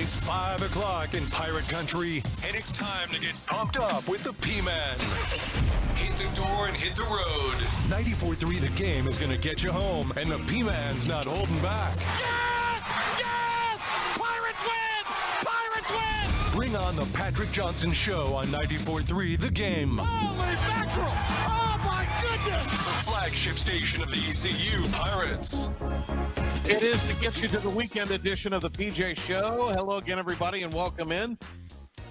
It's 5 o'clock in Pirate Country, and it's time to get pumped up with the P-Man. Hit the door and hit the road. 94.3 The Game is going to get you home, and the P-Man's not holding back. Yes! Yes! Pirates win! Pirates win! Bring on the Patrick Johnson Show on 94.3 The Game. Holy mackerel! Oh, my goodness! The flagship station of the ECU Pirates. It is to get you to the weekend edition of the PJ Show. Hello again, everybody, and welcome in.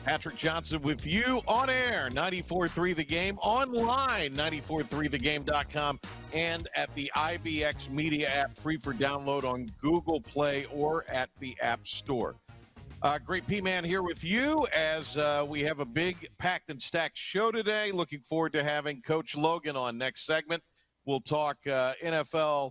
Patrick Johnson with you on air, 94.3 The Game, online, 94.3thegame.com, and at the IBX Media app, free for download on Google Play or at the App Store. Great P-Man here with you as we have a big packed and stacked show today. Looking forward to having Coach Logan on next segment. We'll talk NFL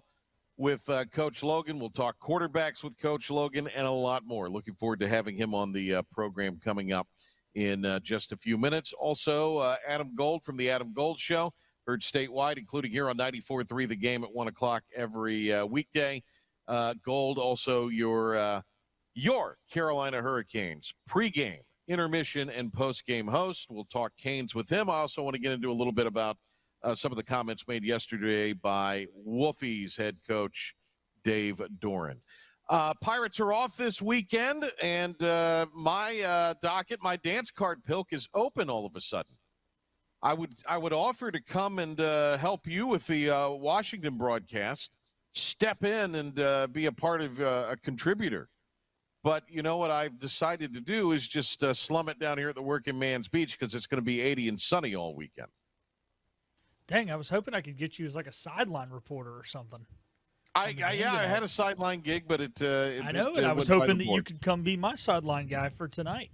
with Coach Logan. We'll talk quarterbacks with Coach Logan and a lot more. Looking forward to having him on the program coming up in just a few minutes. Also, Adam Gold from the Adam Gold Show, heard statewide, including here on 94.3 The Game at 1 o'clock every weekday. Gold, also your Carolina Hurricanes pregame, intermission, and postgame host. We'll talk Canes with him. I also want to get into a little bit about some of the comments made yesterday by Wolfies head coach Dave Doran. Pirates are off this weekend, and my docket, my dance card pilk is open all of a sudden. I would offer to come and help you with the Washington broadcast, step in and be a part of a contributor. But you know what I've decided to do is just slum it down here at the Working Man's Beach because it's going to be 80 and sunny all weekend. Dang, I was hoping I could get you as like a sideline reporter or something. I had a sideline gig, but I know, and I was hoping that you could come be my sideline guy for tonight.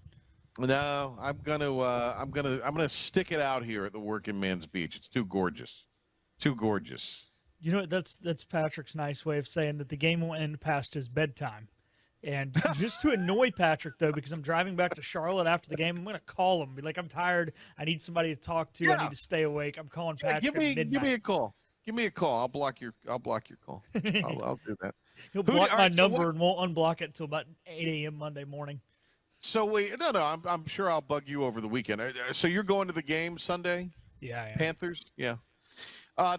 No, I'm gonna stick it out here at the Working Man's Beach. It's too gorgeous, too gorgeous. You know, that's Patrick's nice way of saying that the game will end past his bedtime. And just to annoy Patrick, though, because I'm driving back to Charlotte after the game, I'm going to call him. Be like, I'm tired. I need somebody to talk to. Yeah. I need to stay awake. I'm calling Patrick at midnight. Give me a call. Give me a call. I'll block your call. I'll do that. He'll block my number and won't unblock it until about 8 a.m. Monday morning. So I'm sure I'll bug you over the weekend. So you're going to the game Sunday? Yeah, I am. Panthers? Yeah.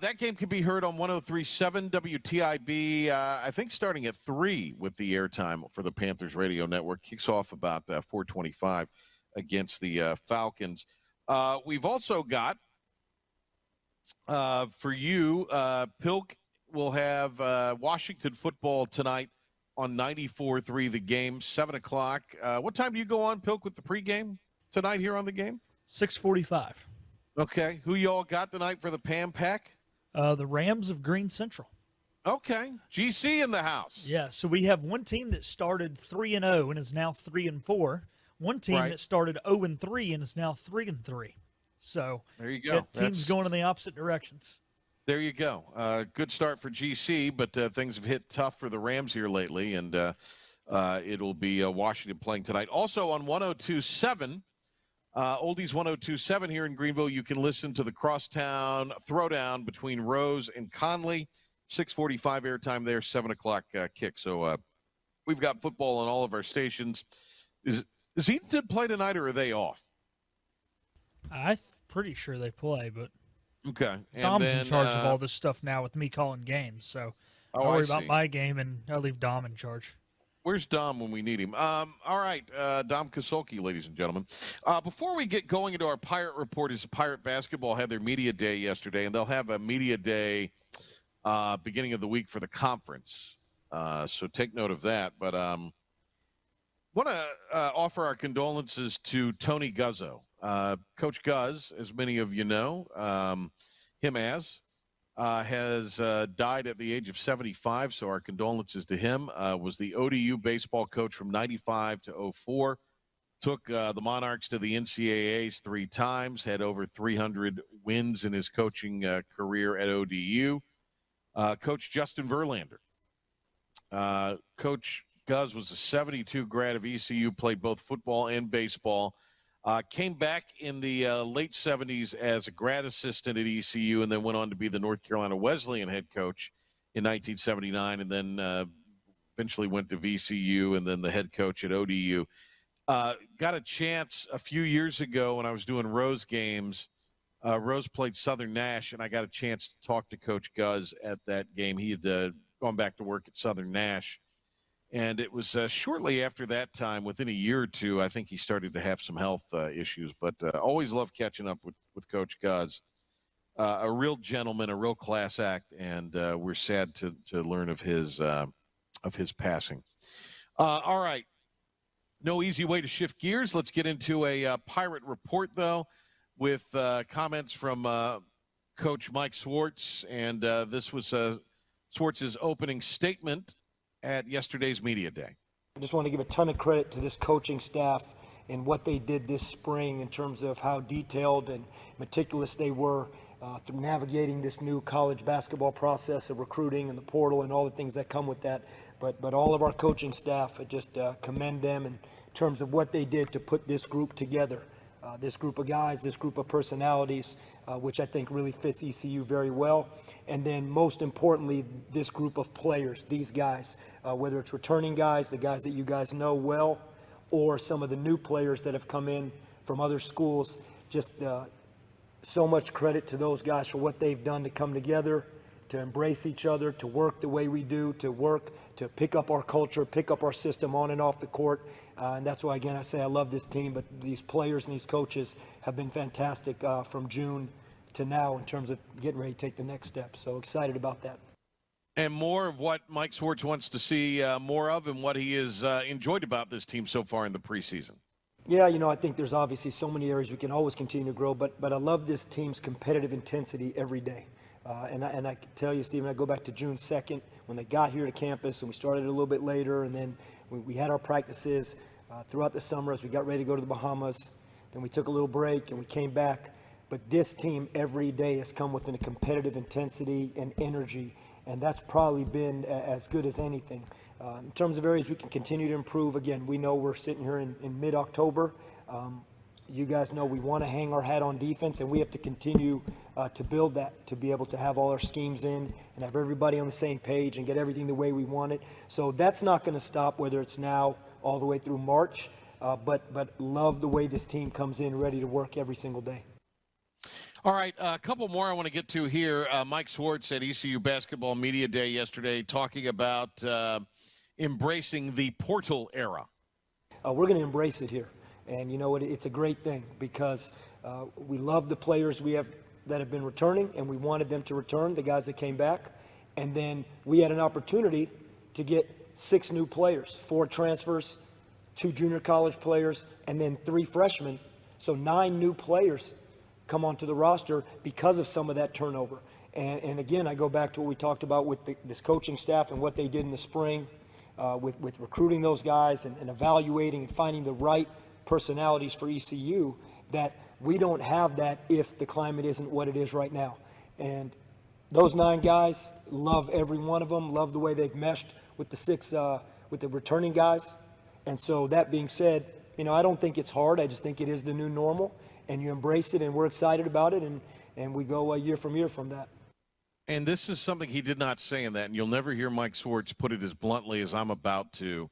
That game can be heard on 103.7 WTIB, I think starting at 3 with the airtime for the Panthers radio network. Kicks off about 4:25 against the Falcons. We've also got, for you, Pilk will have Washington football tonight on 94.3 The Game, 7 o'clock. What time do you go on, Pilk, with the pregame tonight here on the game? 6:45. Okay. Who y'all got tonight for the Pam Pack? The Rams of Green Central. Okay. GC in the house. Yeah, so we have one team that started 3-0 and is now 3-4. One team that started 0-3 and is now 3-3. So there you go. Teams going in the opposite directions. There you go. Good start for GC, but things have hit tough for the Rams here lately, and it'll be Washington playing tonight. Also on 102.7, Oldies 102.7 here in Greenville, you can listen to the Crosstown Throwdown between Rose and Conley. 6:45 airtime there, 7 o'clock kick. So we've got football on all of our stations. Does Eaton play tonight, or are they off? I'm pretty sure they play, but okay. Dom's in charge of all this stuff now with me calling games. So I worry about my game, and I leave Dom in charge. Where's Dom when we need him? All right, Dom Kasolki, ladies and gentlemen. Before we get going into our Pirate Report, is Pirate Basketball had their media day yesterday, and they'll have a media day beginning of the week for the conference. So take note of that. But want to offer our condolences to Tony Guzzo. Coach Guz, as many of you know, has died at the age of 75, so our condolences to him. Was the ODU baseball coach from 95 to 04. Took the Monarchs to the NCAAs 3 times, had over 300 wins in his coaching career at ODU. Coach Justin Verlander. Coach Guz was a 72 grad of ECU, played both football and baseball. Came back in the late 70s as a grad assistant at ECU, and then went on to be the North Carolina Wesleyan head coach in 1979, and then eventually went to VCU and then the head coach at ODU. Got a chance a few years ago when I was doing Rose games. Rose played Southern Nash, and I got a chance to talk to Coach Guz at that game. He had gone back to work at Southern Nash. And it was shortly after that time, within a year or two, I think he started to have some health issues. But always loved catching up with Coach Guz. A real gentleman, a real class act, and we're sad to learn of his passing. All right. No easy way to shift gears. Let's get into a Pirate report, though, with comments from Coach Mike Schwartz. And this was Schwartz's opening statement at yesterday's media day. I just want to give a ton of credit to this coaching staff and what they did this spring in terms of how detailed and meticulous they were through navigating this new college basketball process of recruiting and the portal and all the things that come with that. But all of our coaching staff, I just commend them in terms of what they did to put this group together. This group of guys, this group of personalities, which I think really fits ECU very well. And then most importantly, this group of players, these guys, whether it's returning guys, the guys that you guys know well, or some of the new players that have come in from other schools, just so much credit to those guys for what they've done to come together, to embrace each other, to work the way we do, to pick up our culture, pick up our system on and off the court. And that's why, again, I say I love this team, but these players and these coaches have been fantastic from June to now in terms of getting ready to take the next step. So excited about that. And more of what Mike Schwartz wants to see more of and what he has enjoyed about this team so far in the preseason. Yeah, I think there's obviously so many areas we can always continue to grow, but I love this team's competitive intensity every day. And I can tell you, Stephen, I go back to June 2nd when they got here to campus, and we started a little bit later, and then we had our practices throughout the summer as we got ready to go to the Bahamas. Then we took a little break, and we came back. But this team every day has come within a competitive intensity and energy, and that's probably been as good as anything. In terms of areas we can continue to improve, again, we know we're sitting here in mid-October. You guys know we want to hang our hat on defense, and we have to continue to build that, to be able to have all our schemes in and have everybody on the same page and get everything the way we want it. So that's not going to stop, whether it's now all the way through March, but love the way this team comes in ready to work every single day. All right, a couple more I want to get to here. Mike Schwartz at ECU Basketball Media Day yesterday talking about embracing the portal era. We're going to embrace it here. And you know what? It's a great thing because we love the players we have that have been returning, and we wanted them to return, the guys that came back. And then we had an opportunity to get 6 new players, 4 transfers, 2 junior college players, and then 3 freshmen. So 9 new players come onto the roster because of some of that turnover. And again, I go back to what we talked about with this coaching staff and what they did in the spring with recruiting those guys and evaluating and finding the right personalities for ECU, that we don't have that if the climate isn't what it is right now. And those 9 guys, love every one of them, love the way they've meshed with the 6, with the returning guys. And so that being said, I don't think it's hard. I just think it is the new normal. And you embrace it, and we're excited about it, and we go year from year from that. And this is something he did not say in that, and you'll never hear Mike Schwartz put it as bluntly as I'm about to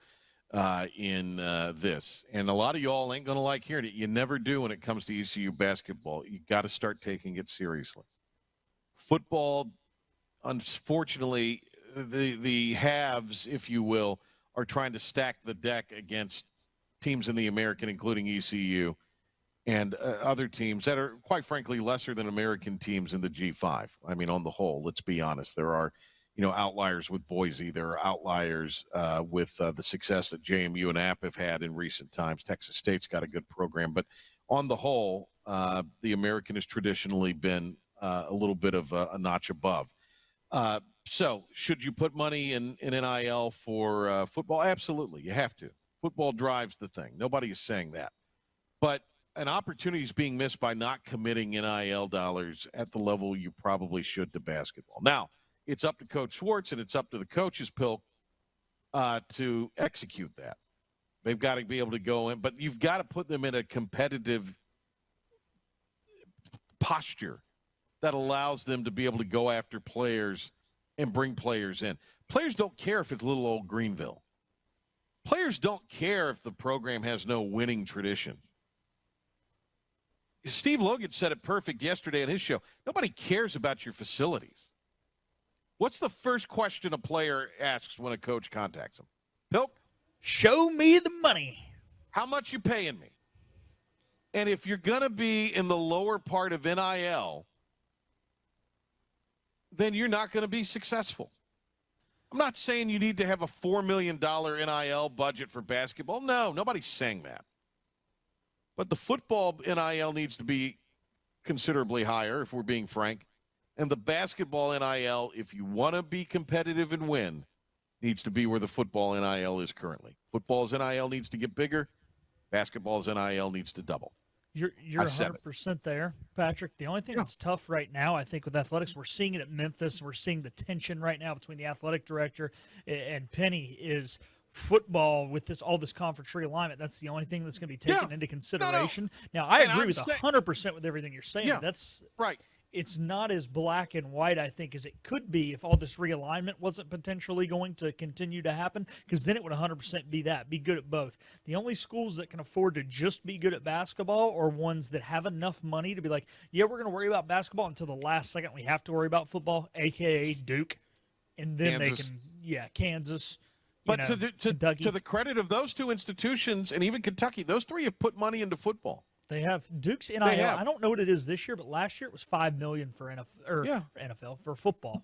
in this. And a lot of y'all ain't going to like hearing it. You never do when it comes to ECU basketball. You got to start taking it seriously. Football, unfortunately, the halves, if you will, are trying to stack the deck against teams in the American, including ECU. And other teams that are, quite frankly, lesser than American teams in the G5. I mean, on the whole, let's be honest. There are, outliers with Boise. There are outliers with the success that JMU and App have had in recent times. Texas State's got a good program. But on the whole, the American has traditionally been a little bit of a notch above. So should you put money in NIL for football? Absolutely. You have to. Football drives the thing. Nobody is saying that. But an opportunity is being missed by not committing NIL dollars at the level you probably should to basketball. Now, it's up to Coach Schwartz and it's up to the coaches, Pilk, to execute that. They've got to be able to go in, but you've got to put them in a competitive posture that allows them to be able to go after players and bring players in. Players don't care if it's little old Greenville. Players don't care if the program has no winning tradition. Steve Logan said it perfect yesterday on his show. Nobody cares about your facilities. What's the first question a player asks when a coach contacts him? Pilk? Show me the money. How much you paying me? And if you're going to be in the lower part of NIL, then you're not going to be successful. I'm not saying you need to have a $4 million NIL budget for basketball. No, nobody's saying that. But the football NIL needs to be considerably higher, if we're being frank. And the basketball NIL, if you want to be competitive and win, needs to be where the football NIL is currently. Football's NIL needs to get bigger. Basketball's NIL needs to double. You're 100% there, Patrick. The only thing that's tough right now, I think, with athletics, we're seeing it at Memphis. We're seeing the tension right now between the athletic director and Penny is football with all this conference realignment. That's the only thing that's going to be taken into consideration. No. Now, I agree with 100% with everything you're saying. Yeah, that's right. It's not as black and white, I think, as it could be if all this realignment wasn't potentially going to continue to happen, because then it would 100% be good at both. The only schools that can afford to just be good at basketball are ones that have enough money to be like, yeah, we're going to worry about basketball until the last second we have to worry about football, a.k.a. Duke. And then Kansas. Kansas. But to the credit of those two institutions and even Kentucky, those three have put money into football. They have. Duke's NIL, I don't know what it is this year, but last year it was $5 million for NFL, for football.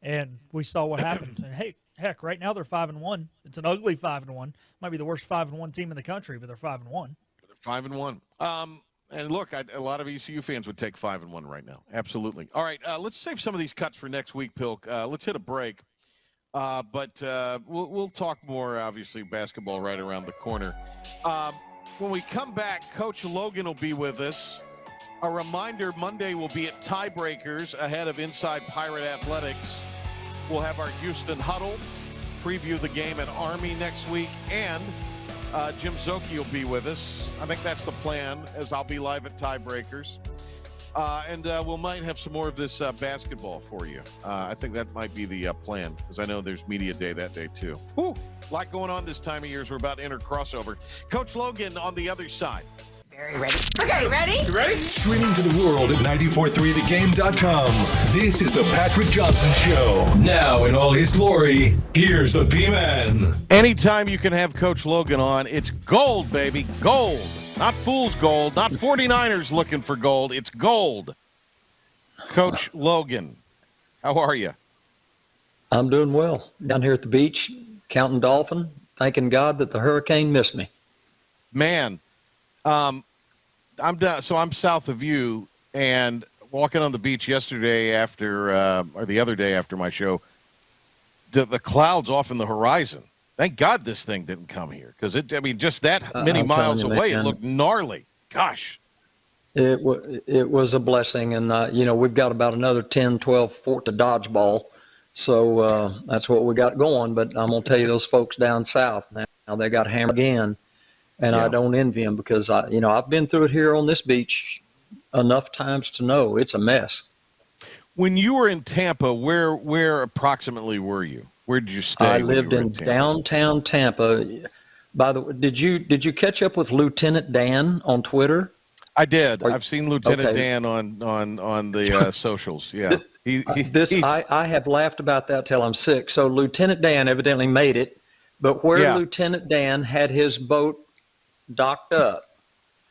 And we saw what happened. And heck, right now they're 5-1. It's an ugly 5-1. Might be the worst 5-1 team in the country, but they're 5-1. They're 5-1. And look, a lot of ECU fans would take 5-1 right now. Absolutely. All right, let's save some of these cuts for next week, Pilk. Let's hit a break. But we'll talk more, obviously, basketball right around the corner. When we come back, Coach Logan will be with us. A reminder, Monday will be at Tiebreakers ahead of Inside Pirate Athletics. We'll have our Houston Huddle, preview the game at Army next week, and Jim Zoki will be with us. I think that's the plan, as I'll be live at Tiebreakers. And we might have some more of this basketball for you. I think that might be the plan, because I know there's Media Day that day, too. Whew, a lot going on this time of year as we're about to enter crossover. Coach Logan on the other side. Very ready. Okay, ready? You ready? Streaming to the world at 943thegame.com. This is the Patrick Johnson Show. Now in all his glory, here's the P-Man. Anytime you can have Coach Logan on, it's gold, baby, gold. Not fool's gold, not 49ers looking for gold. It's gold. Coach Logan, how are you? I'm doing well. Down here at the beach, counting dolphin, thanking God that the hurricane missed me. Man, I'm down. So I'm south of you, and walking on the beach yesterday or the other day after my show, the clouds off in the horizon. Thank God this thing didn't come here, because just that many miles away, it looked gnarly. Gosh. It was a blessing, and we've got about another 10, 12 fort to dodgeball, so that's what we got going. But I'm gonna tell you, those folks down south now they got hammered again, and I don't envy them, because I've been through it here on this beach enough times to know it's a mess. When you were in Tampa, where approximately were you? Where did you stay? I lived in downtown Tampa. By the way, did you catch up with Lieutenant Dan on Twitter? I did. I've seen Lieutenant Dan on the socials. Yeah. I have laughed about that till I'm sick. So Lieutenant Dan evidently made it, but where Lieutenant Dan had his boat docked up,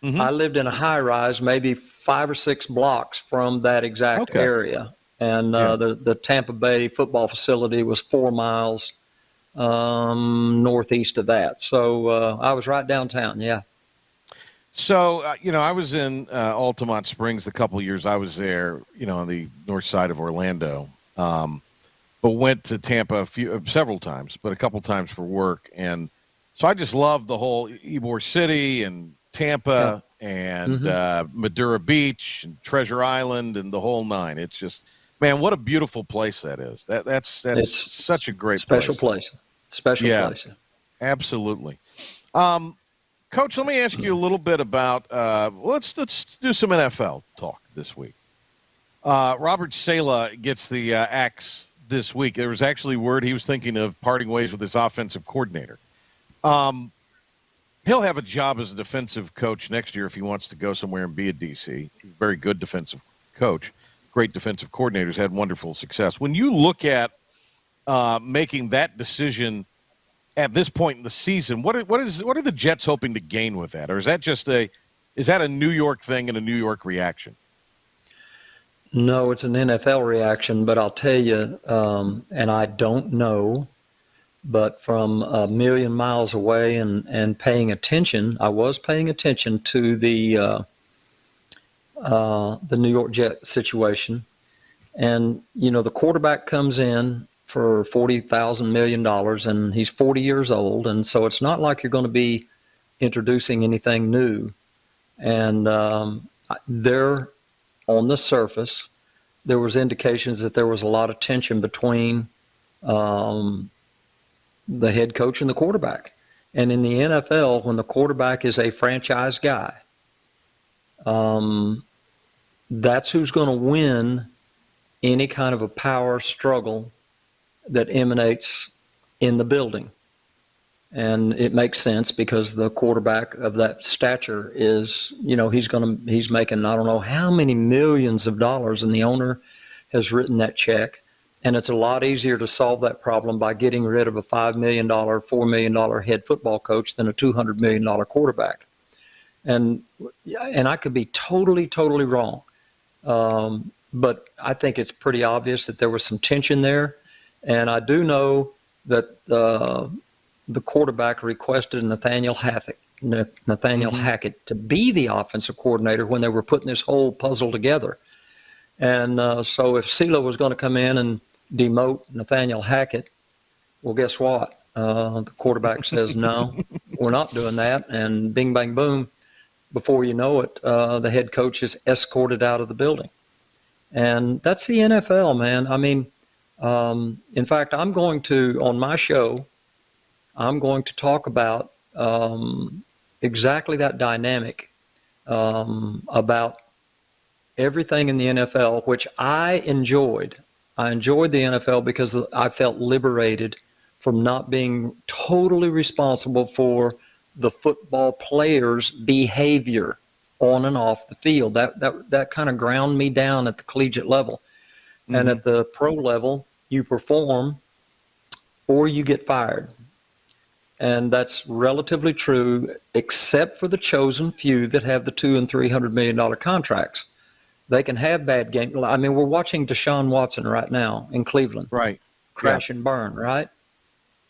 I lived in a high rise, maybe 5 or 6 blocks from that exact area. And the Tampa Bay football facility was 4 miles northeast of that. So I was right downtown, yeah. So, I was in Altamont Springs the couple of years I was there, on the north side of Orlando. But went to Tampa several times, but a couple times for work. And so I just loved the whole Ybor City and Tampa and Madura Beach and Treasure Island and the whole nine. It's just... Man, what a beautiful place that is. That's such a great special place. Special place. Absolutely. Coach, let me ask you a little bit about let's do some NFL talk this week. Robert Saleh gets the axe this week. There was actually word he was thinking of parting ways with his offensive coordinator. He'll have a job as a defensive coach next year if he wants to go somewhere and be a DC. Very good defensive coach. Great defensive coordinators, had wonderful success. When you look at making that decision at this point in the season, what are the Jets hoping to gain with that? Or is that just a New York thing and a New York reaction? No, it's an NFL reaction, but I'll tell you, and I don't know, but from a million miles away and paying attention, I was paying attention to the New York Jet situation. And, the quarterback comes in for $40,000 million, and he's 40 years old. And so it's not like you're going to be introducing anything new. And there, on the surface, there was indications that there was a lot of tension between the head coach and the quarterback. And in the NFL, when the quarterback is a franchise guy, that's who's going to win any kind of a power struggle that emanates in the building. And it makes sense because the quarterback of that stature is, he's making, I don't know how many millions of dollars, and the owner has written that check. And it's a lot easier to solve that problem by getting rid of a $5 million, $4 million head football coach than a $200 million quarterback. And I could be totally, totally wrong. But I think it's pretty obvious that there was some tension there. And I do know that the quarterback requested Nathaniel Hackett to be the offensive coordinator when they were putting this whole puzzle together. And so if CeeLo was going to come in and demote Nathaniel Hackett, well, guess what? The quarterback says, no, we're not doing that. And bing, bang, boom, before you know it, the head coach is escorted out of the building. And that's the NFL, man. I mean, in fact, I'm going to, on my show, I'm going to talk about exactly that dynamic, about everything in the NFL, which I enjoyed. I enjoyed the NFL because I felt liberated from not being totally responsible for the football players' behavior on and off the field. That kind of ground me down at the collegiate level. Mm-hmm. And at the pro level, you perform or you get fired. And that's relatively true, except for the chosen few that have the $200 and $300 million contracts. They can have bad games. I mean, we're watching Deshaun Watson right now in Cleveland. Right. Crash and burn, right?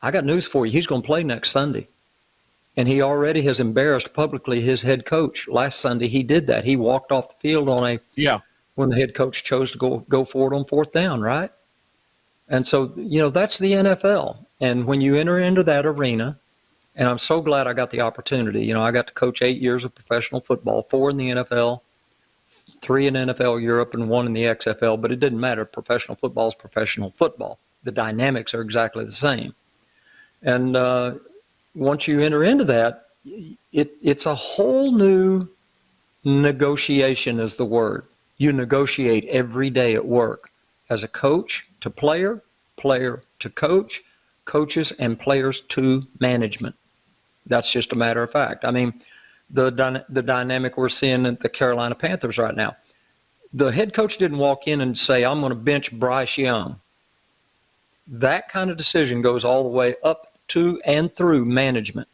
I got news for you. He's going to play next Sunday. And he already has embarrassed publicly his head coach. Last Sunday, he did that. He walked off the field when the head coach chose to go for it on fourth down, right? And so, that's the NFL. And when you enter into that arena, and I'm so glad I got the opportunity. I got to coach 8 years of professional football, 4 in the NFL, 3 in NFL Europe, and 1 in the XFL. But it didn't matter. Professional football is professional football. The dynamics are exactly the same. And once you enter into that, it's a whole new negotiation is the word. You negotiate every day at work as a coach to player, player to coach, coaches and players to management. That's just a matter of fact. I mean, the dynamic we're seeing at the Carolina Panthers right now. The head coach didn't walk in and say, I'm going to bench Bryce Young. That kind of decision goes all the way up to and through management.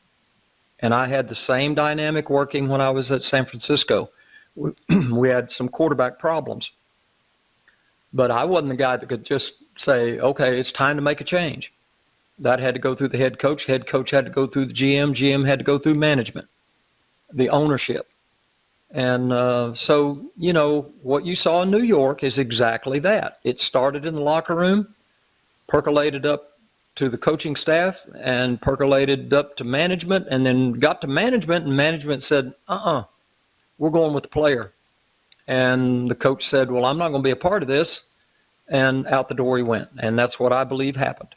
And I had the same dynamic working when I was at San Francisco. We had some quarterback problems. But I wasn't the guy that could just say, okay, it's time to make a change. That had to go through the head coach. Head coach had to go through the GM. GM had to go through management, the ownership. And so, what you saw in New York is exactly that. It started in the locker room, percolated up to the coaching staff, and percolated up to management, and then got to management, and management said, we're going with the player. And the coach said, well, I'm not going to be a part of this. And out the door he went. And that's what I believe happened.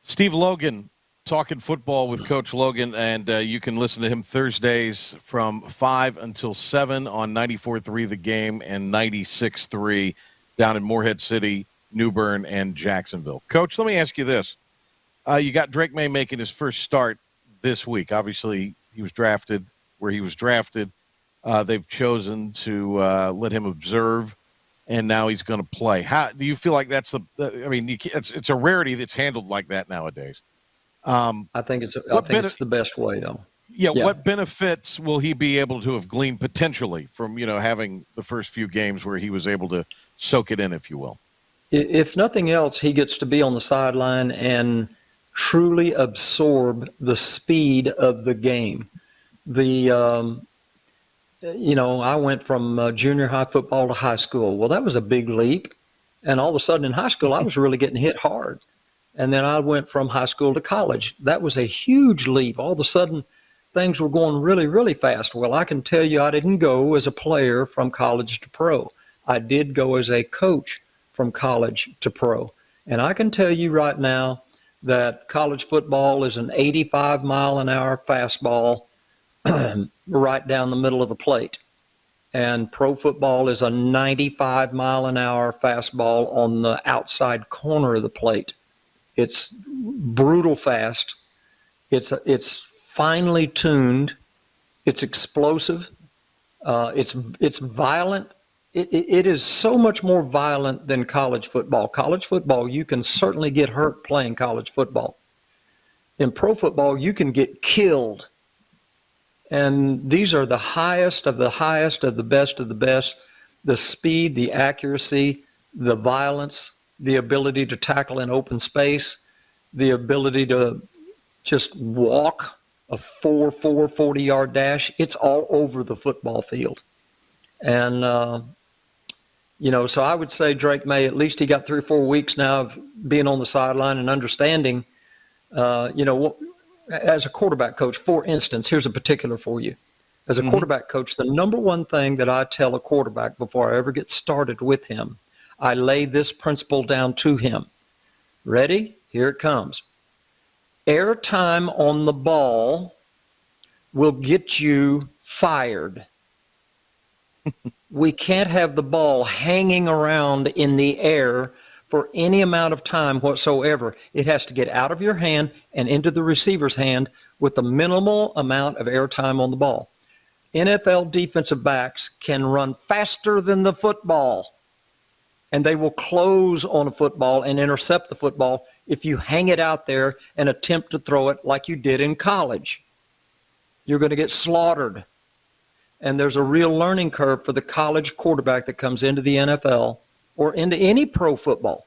Steve Logan, talking football with Coach Logan, and you can listen to him Thursdays from 5 until 7 on 94.3 The Game and 96.3 down in Morehead City, New Bern, and Jacksonville. Coach, let me ask you this. You got Drake May making his first start this week. Obviously, he was drafted where he was drafted. They've chosen to let him observe, and now he's going to play. How do you feel like that's it's a rarity that's handled like that nowadays. I think it's the best way, though. Yeah, what benefits will he be able to have gleaned potentially from, having the first few games where he was able to soak it in, if you will? If nothing else, he gets to be on the sideline and truly absorb the speed of the game. I went from junior high football to high school. Well, that was a big leap. And all of a sudden in high school, I was really getting hit hard. And then I went from high school to college. That was a huge leap. All of a sudden, things were going really, really fast. Well, I can tell you I didn't go as a player from college to pro. I did go as a coach from college to pro. And I can tell you right now that college football is an 85-mile-an-hour fastball right down the middle of the plate. And pro football is a 95-mile-an-hour fastball on the outside corner of the plate. It's brutal fast. It's finely tuned. It's explosive. It's violent. It is so much more violent than college football. College football, you can certainly get hurt playing college football. In pro football, you can get killed. And these are the highest of the highest of the best of the best. The speed, the accuracy, the violence, the ability to tackle in open space, the ability to just walk a 40-yard dash. It's all over the football field. And, so I would say Drake May, at least he got 3 or 4 weeks now of being on the sideline and understanding, as a quarterback coach, for instance, here's a particular for you. As a quarterback coach, the number one thing that I tell a quarterback before I ever get started with him, I lay this principle down to him. Ready? Here it comes. Airtime on the ball will get you fired. We can't have the ball hanging around in the air for any amount of time whatsoever. It has to get out of your hand and into the receiver's hand with the minimal amount of airtime on the ball. NFL defensive backs can run faster than the football, and they will close on a football and intercept the football if you hang it out there and attempt to throw it like you did in college. You're going to get slaughtered. And there's a real learning curve for the college quarterback that comes into the NFL or into any pro football,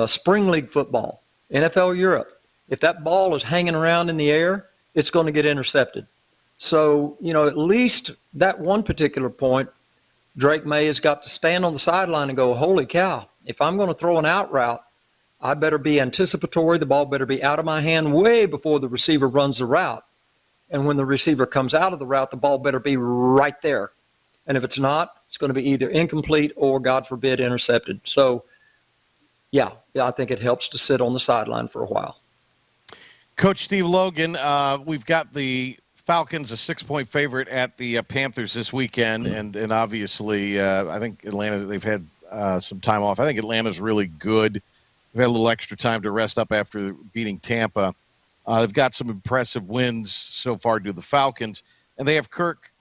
spring league football, NFL Europe. If that ball is hanging around in the air, it's going to get intercepted. So, at least that one particular point, Drake May has got to stand on the sideline and go, holy cow, if I'm going to throw an out route, I better be anticipatory. The ball better be out of my hand way before the receiver runs the route. And when the receiver comes out of the route, the ball better be right there. And if it's not, it's going to be either incomplete or, God forbid, intercepted. So, yeah, I think it helps to sit on the sideline for a while. Coach Steve Logan, we've got the Falcons a 6-point favorite at the Panthers this weekend. And obviously, I think Atlanta, they've had some time off. I think Atlanta's really good. They've had a little extra time to rest up after beating Tampa. They've got some impressive wins so far to the Falcons, and they have Kirk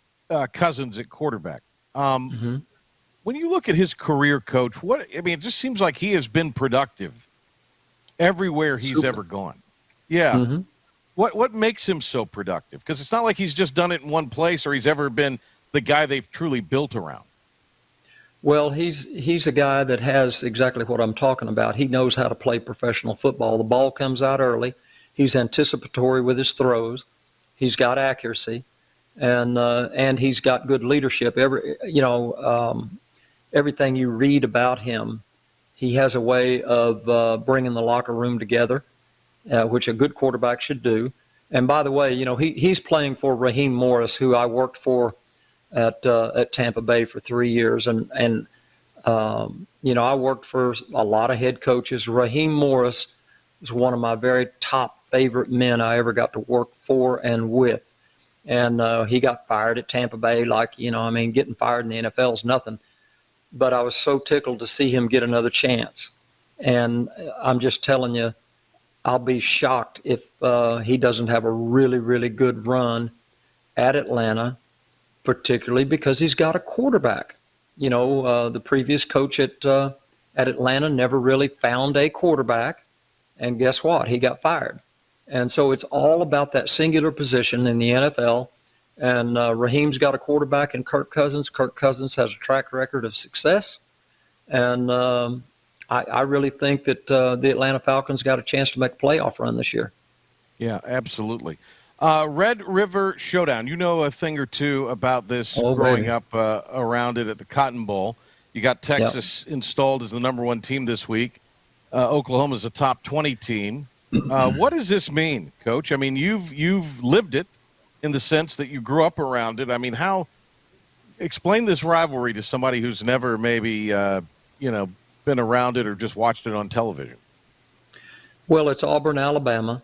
Cousins at quarterback. When you look at his career, Coach, it just seems like he has been productive everywhere he's ever gone. Yeah. What makes him so productive? Because it's not like he's just done it in one place or he's ever been the guy they've truly built around. Well, he's a guy that has exactly what I'm talking about. He knows how to play professional football. The ball comes out early. He's anticipatory with his throws. He's got accuracy, and he's got good leadership. Everything you read about him, he has a way of bringing the locker room together, which a good quarterback should do. And by the way, he's playing for Raheem Morris, who I worked for at Tampa Bay for 3 years, and I worked for a lot of head coaches. Raheem Morris was one of my very top favorite men I ever got to work for and with. And he got fired at Tampa Bay, getting fired in the NFL is nothing. But I was so tickled to see him get another chance. And I'm just telling you, I'll be shocked if he doesn't have a really, really good run at Atlanta, particularly because he's got a quarterback. The previous coach at Atlanta never really found a quarterback, and guess what? He got fired. And so it's all about that singular position in the NFL. And Raheem's got a quarterback in Kirk Cousins. Kirk Cousins has a track record of success. And I really think that the Atlanta Falcons got a chance to make a playoff run this year. Yeah, absolutely. Red River Showdown. You know a thing or two about this growing up around it at the Cotton Bowl. You got Texas installed as the number one team this week. Oklahoma's a top 20 team. What does this mean, Coach? I mean, you've lived it in the sense that you grew up around it. I mean, explain this rivalry to somebody who's never maybe, been around it or just watched it on television. Well, it's Auburn, Alabama.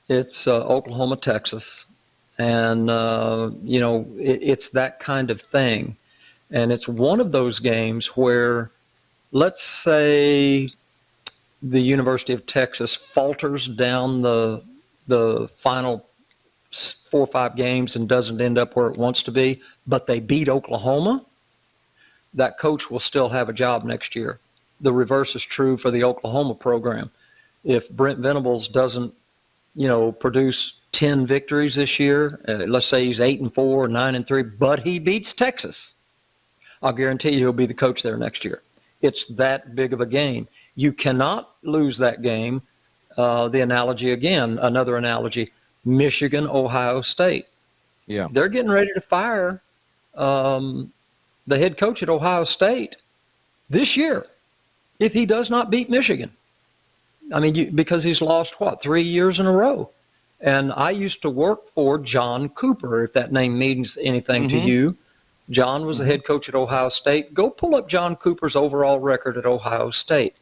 It's Oklahoma, Texas. And, it's that kind of thing. And it's one of those games where, let's say, the University of Texas falters down the final 4 or 5 games and doesn't end up where it wants to be, but they beat Oklahoma, that coach will still have a job next year. The reverse is true for the Oklahoma program. If Brent Venables doesn't, produce 10 victories this year, let's say he's 8-4, 9-3, but he beats Texas, I'll guarantee you he'll be the coach there next year. It's that big of a game. You cannot lose that game. The analogy again, another analogy, Michigan, Ohio State. Yeah. They're getting ready to fire the head coach at Ohio State this year if he does not beat Michigan. I mean, because he's lost, 3 years in a row. And I used to work for John Cooper, if that name means anything to you. John was the head coach at Ohio State. Go pull up John Cooper's overall record at Ohio State.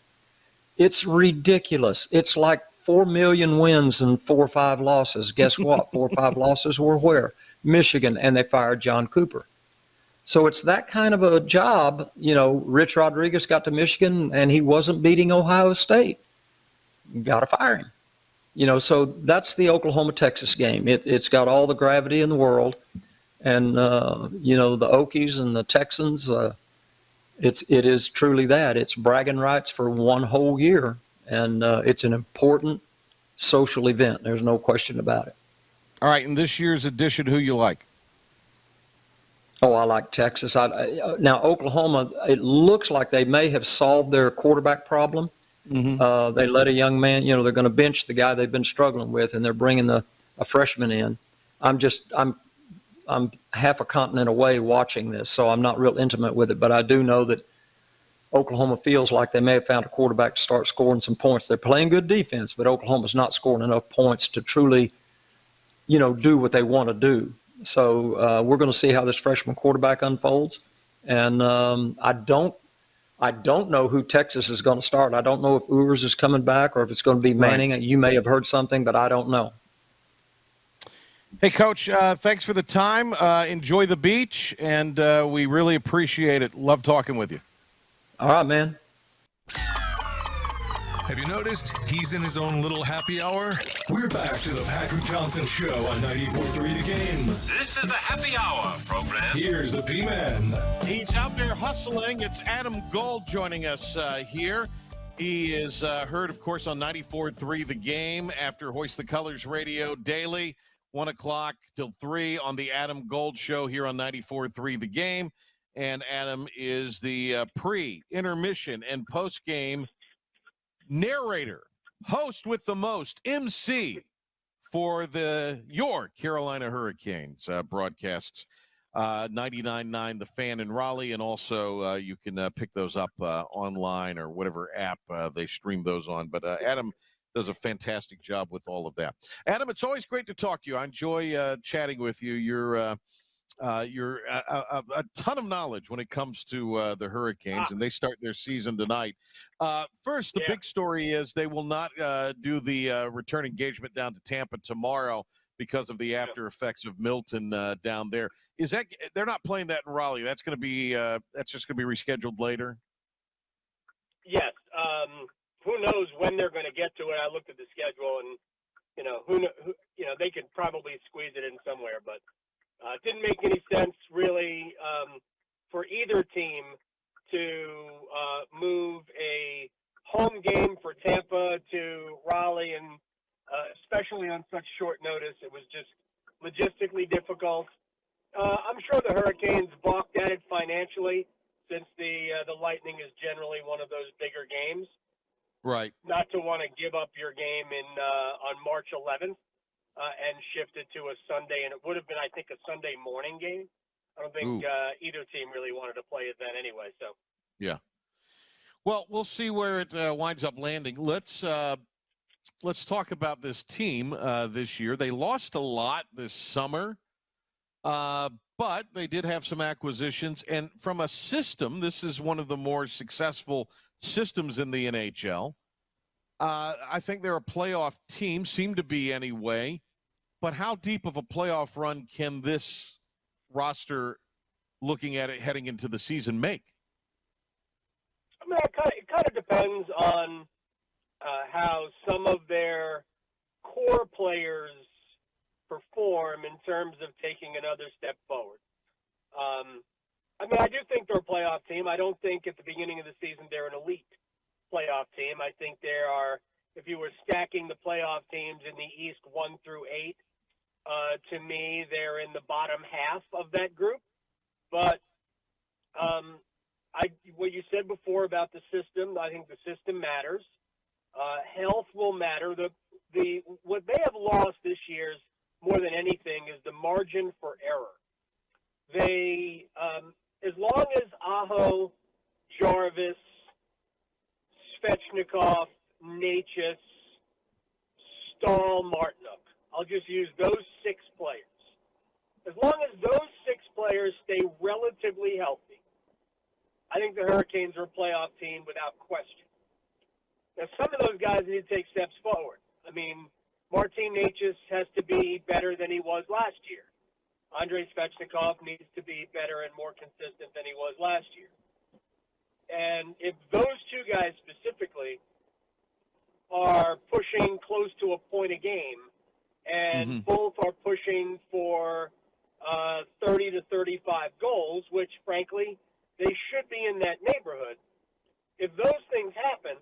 It's ridiculous. It's like 4 million wins and 4 or 5 losses. Guess what? 4 or 5 losses were where? Michigan, and they fired John Cooper. So it's that kind of a job. Rich Rodriguez got to Michigan, and he wasn't beating Ohio State. Got to fire him. So that's the Oklahoma-Texas game. It's got all the gravity in the world. And, the Okies and the Texans, it is truly that. It's bragging rights for one whole year. And it's an important social event. There's no question about it. All right, in this year's edition, who you like? Oh, I like Texas. Now, Oklahoma, it looks like they may have solved their quarterback problem. They let a young man, they're going to bench the guy they've been struggling with, and they're bringing a freshman in. I'm half a continent away watching this, so I'm not real intimate with it, but I do know that Oklahoma feels like they may have found a quarterback to start scoring some points. They're playing good defense, but Oklahoma's not scoring enough points to truly, do what they want to do. So we're going to see how this freshman quarterback unfolds. And I don't know who Texas is going to start. I don't know if Ewers is coming back or if it's going to be Manning. Right. You may have heard something, but I don't know. Hey, Coach, thanks for the time. Enjoy the beach, and we really appreciate it. Love talking with you. All right, man. Have you noticed he's in his own little happy hour? We're back to the Patrick Johnson Show on 94.3 The Game. This is the happy hour program. Here's the P-Man. He's out there hustling. It's Adam Gold joining us here. He is heard, of course, on 94.3 The Game after Hoist the Colors Radio daily, 1 o'clock till 3 on the Adam Gold Show here on 94.3 The Game. And Adam is the pre-intermission and post-game narrator, host with the most, MC for your Carolina Hurricanes broadcasts, 99.9 The Fan in Raleigh, and also you can pick those up online or whatever app they stream those on. But Adam does a fantastic job with all of that. Adam, it's always great to talk to you. I enjoy chatting with you. You're a ton of knowledge when it comes to the Hurricanes, and they start their season tonight. First, the big story is they will not do the return engagement down to Tampa tomorrow because of the after effects of Milton down there. Is that they're not playing that in Raleigh? That's going to be that's just going to be rescheduled later. Yes. who knows when they're going to get to it. I looked at the schedule, and they could probably squeeze it in somewhere, but it didn't make any sense really for either team to move a home game for Tampa to Raleigh, and especially on such short notice. It was just logistically difficult. I'm sure the Hurricanes balked at it financially, since the Lightning is generally one of those bigger games. Right. Not to want to give up your game on March 11th and shift it to a Sunday, and it would have been, I think, a Sunday morning game. I don't think either team really wanted to play it then anyway. So. Yeah. Well, we'll see where it winds up landing. Let's talk about this team this year. They lost a lot this summer, but they did have some acquisitions. And from a system, this is one of the more successful systems in the NHL. I think they're a playoff team, seem to be anyway. But how deep of a playoff run can this roster, looking at it heading into the season, make? I mean, it kind of depends on how some of their core players perform in terms of taking another step forward. I mean, I do think they're a playoff team. I don't think at the beginning of the season they're an elite playoff team. I think there are, if you were stacking the playoff teams in the East 1 through 8, to me, they're in the bottom half of that group. But what you said before about the system, I think the system matters. Health will matter. What they have lost this year, more than anything, is the margin for error. They, as long as Aho, Jarvis, Svechnikov, Natchez, Stahl, Martinook, I'll just use those 6 players. As long as those 6 players stay relatively healthy, I think the Hurricanes are a playoff team without question. Now, some of those guys need to take steps forward. I mean, Martin Natchez has to be better than he was last year. Andrei Svechnikov needs to be better and more consistent than he was last year. And if those 2 guys specifically are pushing close to a point a game, and both are pushing for 30 to 35 goals, which, frankly, they should be in that neighborhood. If those things happen,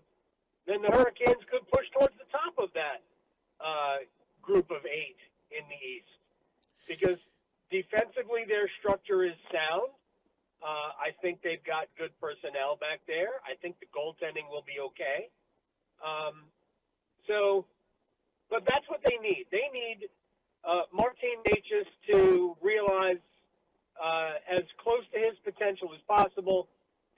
then the Hurricanes could push towards the top of that group of 8 in the East. Because defensively, their structure is sound. I think they've got good personnel back there. I think the goaltending will be okay. But that's what they need. They need Martin Natchez to realize as close to his potential as possible.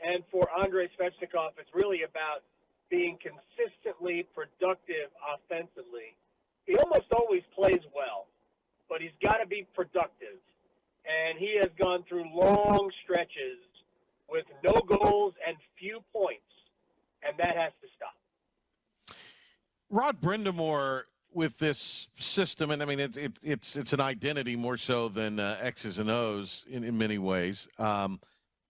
And for Andrei Svechnikov, it's really about being consistently productive offensively. He almost always plays well, but he's got to be productive. And he has gone through long stretches with no goals and few points, and that has to stop. Rod Brindamore, with this system, and I mean it's an identity more so than X's and O's in many ways.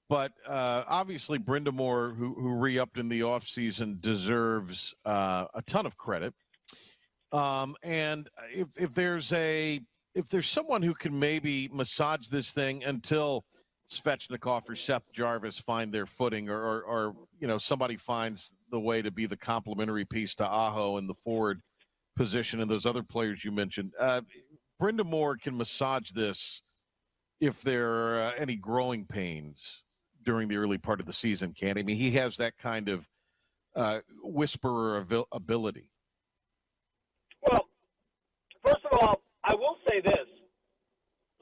But obviously Brindamore, who re-upped in the offseason, deserves a ton of credit. And if there's someone who can maybe massage this thing until Svechnikov or Seth Jarvis find their footing, or somebody finds the way to be the complementary piece to Aho in the forward position and those other players you mentioned, Brindamore can massage this if there are any growing pains during the early part of the season, can't he? I mean, he has that kind of whisperer ability. Well, first of all, I will say this.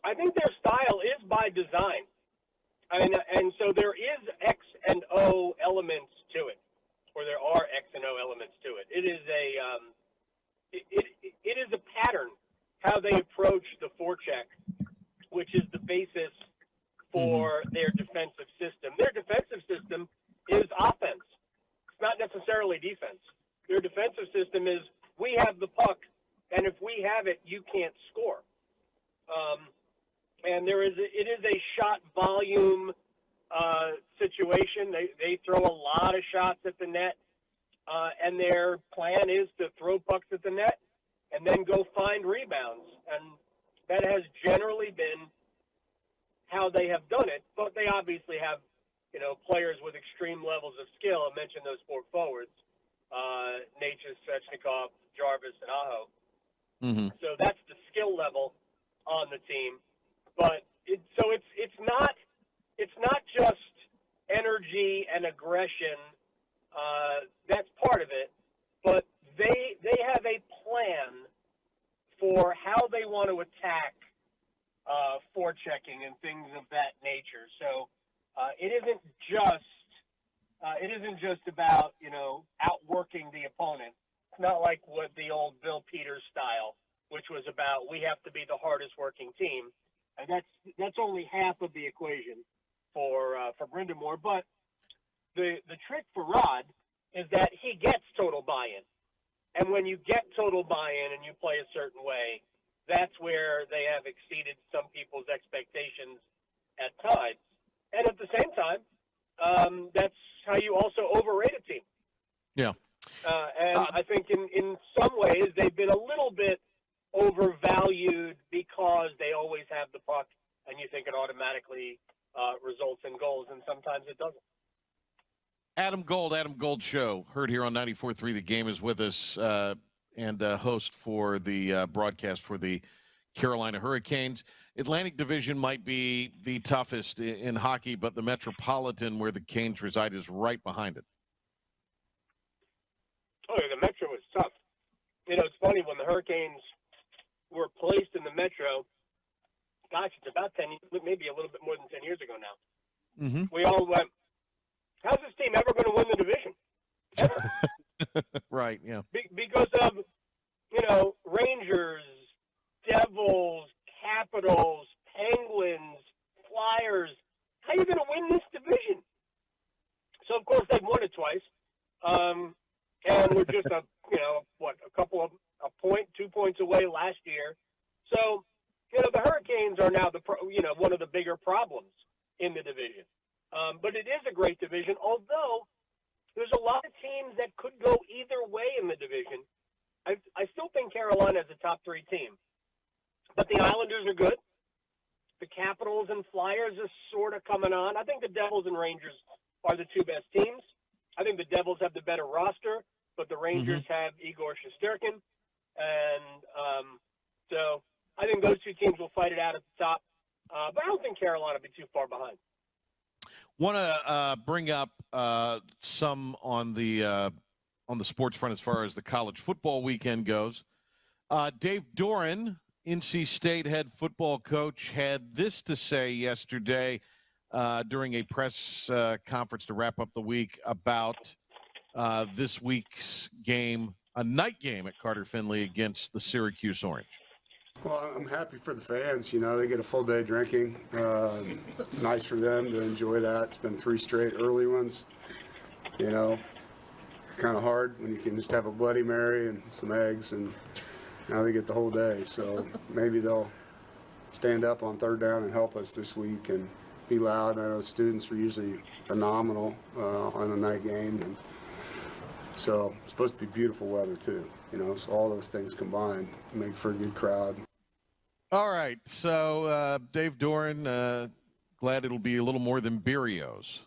I think their style is by design. And so there is X and O elements to it, or there are X and O elements to it. It is it is a pattern how they approach the forecheck, which is the basis for their defensive system. Their defensive system is offense. It's not necessarily defense. Their defensive system is, we have the puck, and if we have it, you can't score. And it is a shot volume situation. They throw a lot of shots at the net. and their plan is to throw pucks at the net and then go find rebounds. And that has generally been how they have done it, but they obviously have, players with extreme levels of skill. I mentioned those four forwards, Natchez, Svechnikov, Jarvis, and Aho. Mm-hmm. So that's the skill level on the team. But it's not just energy and aggression. That's part of it, but they have a plan for how they want to attack forechecking and things of that nature. So it isn't just about outworking the opponent. It's not like what the old Bill Peters style, which was about we have to be the hardest working team, and that's only half of the equation for Brindamore. But the trick for Rod is that he gets total buy-in, and when you get total buy-in and you play a certain way, that's where they have exceeded some people's expectations at times. And at the same time, that's how you also overrate a team. Yeah. And I think in some ways they've been a little bit overvalued because they always have the puck, and you think it automatically results in goals, and sometimes it doesn't. Adam Gold Show, heard here on 94.3 The Game, is with us and host for the broadcast for the Carolina Hurricanes. Atlantic Division might be the toughest in hockey, but the Metropolitan, where the Canes reside, is right behind it. Oh, yeah, the Metro is tough. It's funny, when the Hurricanes were placed in the Metro, gosh, it's about 10, maybe a little bit more than 10 years ago now. Mm-hmm. We all went, how's this team ever going to win the division? Right, yeah. Because of, Rangers, Devils, Capitals, Penguins, Flyers. How are you going to win this division? So, of course, they've won it twice. And we're just a point, 2 points away last year. So, the Hurricanes are now one of the bigger problems in the division. But it is a great division, although there's a lot of teams that could go either way in the division. I still think Carolina is a top 3 team. But the Islanders are good. The Capitals and Flyers are sort of coming on. I think the Devils and Rangers are the 2 best teams. I think the Devils have the better roster, but the Rangers have Igor Shesterkin. And so I think those 2 teams will fight it out at the top. But I don't think Carolina will be too far behind. Want to bring up some on the sports front as far as the college football weekend goes. Dave Doran, NC State head football coach, had this to say yesterday during a press conference to wrap up the week about this week's game, a night game at Carter Finley against the Syracuse Orange. Well, I'm happy for the fans. They get a full day drinking. It's nice for them to enjoy that. It's been 3 straight early ones. Kind of hard when you can just have a Bloody Mary and some eggs, and now they get the whole day. So maybe they'll stand up on 3rd down and help us this week and be loud. I know students are usually phenomenal on a night game, and so it's supposed to be beautiful weather too. So all those things combined make for a good crowd. All right, so Dave Doran, glad it'll be a little more than Berrios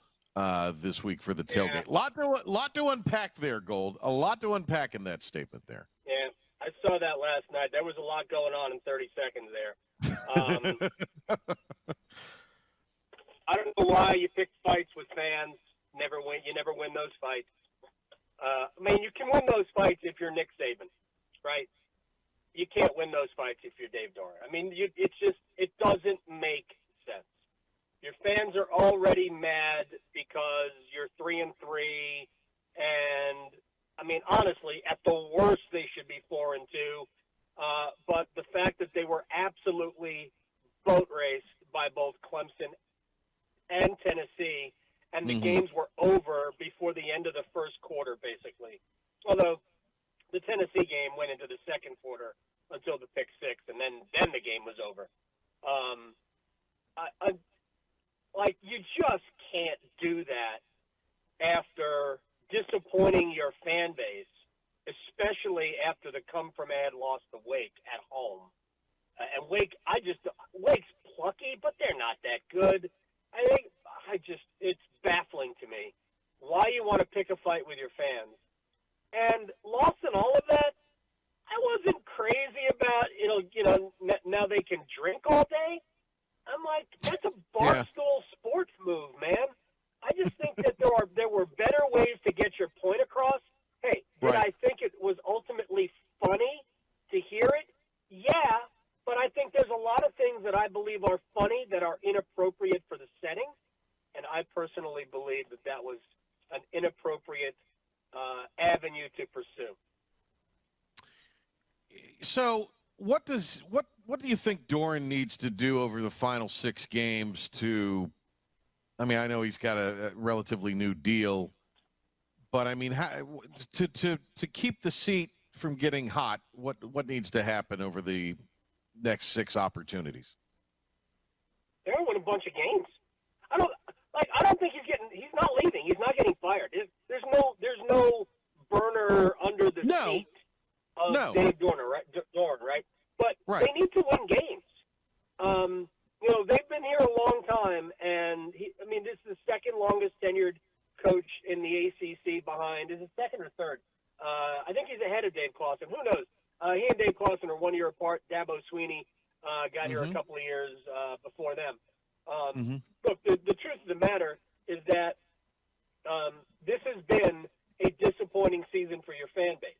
this week for the tailgate. Yeah. Lot to unpack there, Gold. A lot to unpack in that statement there. Yeah, I saw that last night. There was a lot going on in 30 seconds there. I don't know why you pick fights with fans. You never win those fights. You can win those fights if you're Nick Saban, right? You can't win those fights if you're Dave Doran. It doesn't make sense. Your fans are already mad because you're 3-3, and honestly, at the worst, they should be 4-2. But the fact that they were absolutely boat raced by both Clemson and Tennessee, and the games were over before the end of the first quarter, basically. Although the Tennessee game went into the second quarter until the pick 6, and then the game was over. You just can't do that after disappointing your fan base, especially after the come-from-ad loss to Wake at home. And Wake's plucky, but they're not that good. It's baffling to me why you want to pick a fight with your fans. And lost in all of that, I wasn't crazy about, now they can drink all day. I'm like, that's a barstool sports move, man. I just think that there were better ways to get your point across. Hey, did I think it was ultimately funny to hear it? Yeah, but I think there's a lot of things that I believe are funny that are inappropriate for the setting, and I personally believe that was an inappropriate avenue to pursue. So what do you think Doran needs to do over the final 6 games to? I mean, I know he's got a relatively new deal, but I mean, to keep the seat from getting hot, what needs to happen over the next 6 opportunities? They're gonna win a bunch of games. I don't think he's not leaving. He's not getting fired. There's no burner under the seat of Dave Doran, right? But they need to win games. They've been here a long time, and this is the second longest tenured coach in the ACC behind. Is it second or third? I think he's ahead of Dave Clawson. Who knows? He and Dave Clawson are 1 year apart. Dabo Sweeney got here a couple of years before them. Look, the truth of the matter is that this has been a disappointing season for your fan base.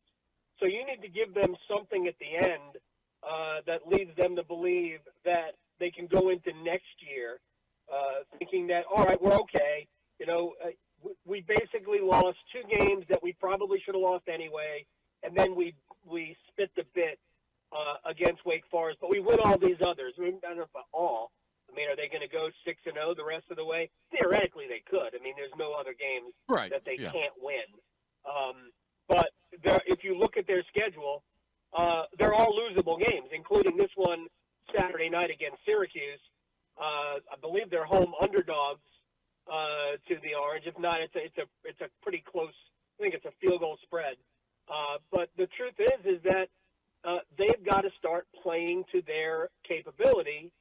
So you need to give them something at the end that leads them to believe that they can go into next year thinking that, all right, we're okay. We basically lost 2 games that we probably should have lost anyway, and then we spit the bit against Wake Forest, but we win all these others. I don't know about all. Are they going to go 6-0 the rest of the way? Theoretically, they could. There's no other games that they can't win. But if you look at their schedule, they're all losable games, including this one Saturday night against Syracuse. I believe they're home underdogs to the Orange. If not, it's a pretty close. I think it's a field goal spread. But the truth is that they've got to start playing to their capability.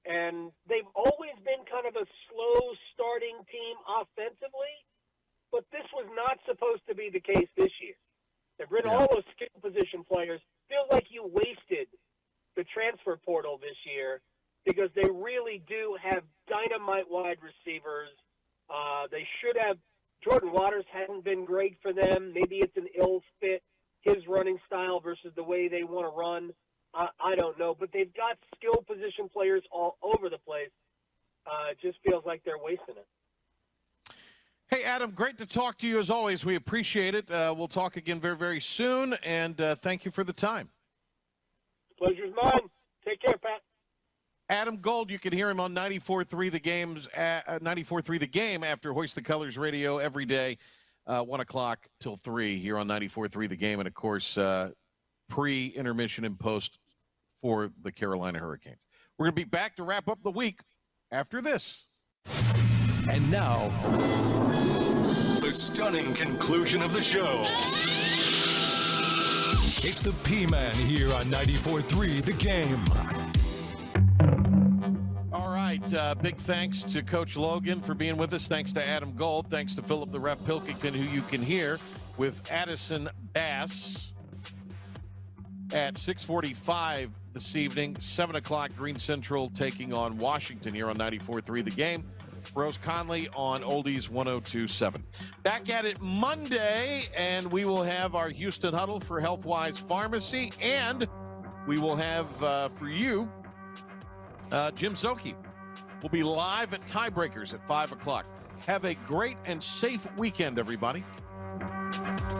And they've always been kind of a slow starting team offensively, but this was not supposed to be the case this year. They've written all those skill position players. Feels like you wasted the transfer portal this year because they really do have dynamite wide receivers. They should have. Jordan Waters hasn't been great for them. Maybe it's an ill fit, his running style versus the way they want to run. I don't know, but they've got skill position players all over the place. It just feels like they're wasting it. Hey, Adam, great to talk to you as always. We appreciate it. We'll talk again very, very soon, and thank you for the time. Pleasure's mine. Take care, Pat. Adam Gold, you can hear him on 94.3 The Game's 94.3 The Game after Hoist the Colors Radio every day, 1 o'clock till 3 here on 94.3 The Game, and of course pre-intermission and post for the Carolina Hurricanes. We're going to be back to wrap up the week after this. And now, the stunning conclusion of the show. It's the P-Man here on 94.3 The Game. All right, big thanks to Coach Logan for being with us. Thanks to Adam Gold. Thanks to Philip the Ref Pilkington, who you can hear with Addison Bass at 6:45 this evening. 7 o'clock, Green Central taking on Washington here on 94.3 The Game. Rose Conley on Oldies 102.7. Back at it Monday, and we will have our Houston Huddle for Healthwise Pharmacy, and we will have for you Jim Szoke will be live at Tiebreakers at 5 o'clock. Have a great and safe weekend, everybody.